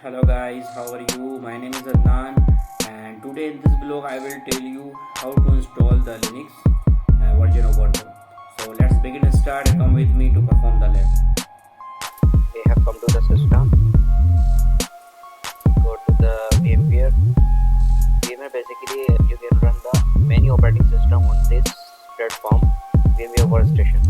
Hello guys, how are you? My name is Adnan, and today in this blog I will tell you how to install the Linux version of Ubuntu. So let's begin and start. Come with me to perform the lab. We have come to the system. Go to the VMware. VMware basically you can run the many operating system on this platform, VMware workstation.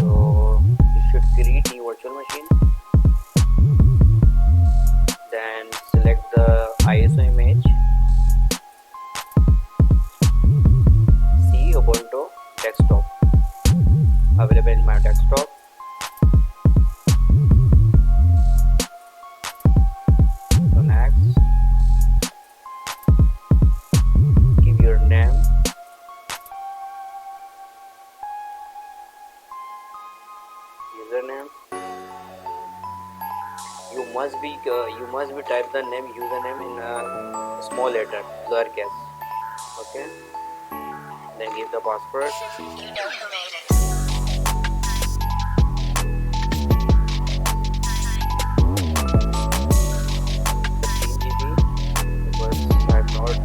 So you should create new virtual machine. Then select the ISO image. See Ubuntu desktop available in my desktop. So next, give your name, username. You must be type the name username in a small letter, lowercase. Okay. Then give the password. You know who made it. Because I'm not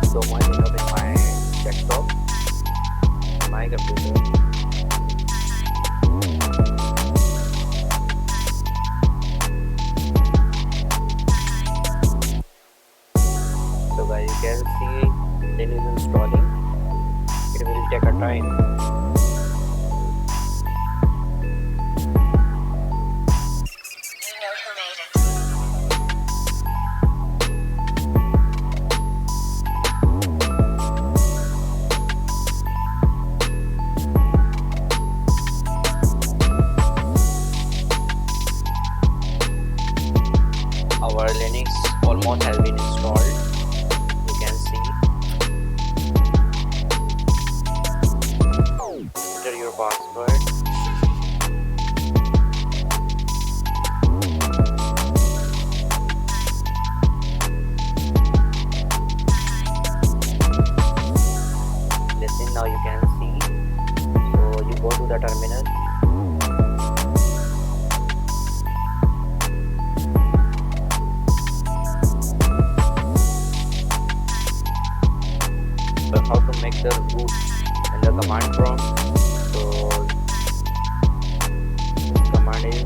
so much enough in my desktop, my computer. So guys, you can see then is installing. It will take a time. You know who made it. Our Linux almost has been installed. You can see. Enter your password. Listen, now you can see. So you go to the terminal. So how to make the root and the command prompt. So this command is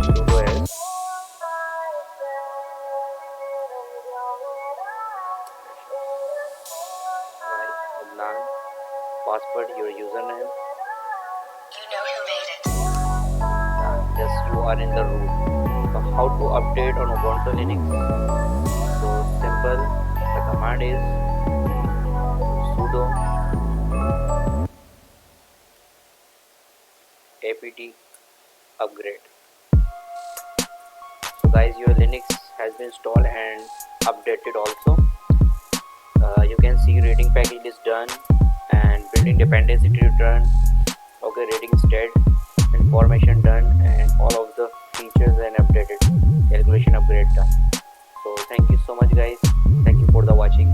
sudo s Adnan, password, your username. You know who made it. Just you are in the root. So how to update on Ubuntu Linux? So simple. The command is sudo apt upgrade. So guys, your Linux has been installed and updated also. You can see reading package is done and building dependency tree done. Okay, reading state information done and all of the features and updated calculation upgrade done. So thank you so much guys. Thank you for the watching.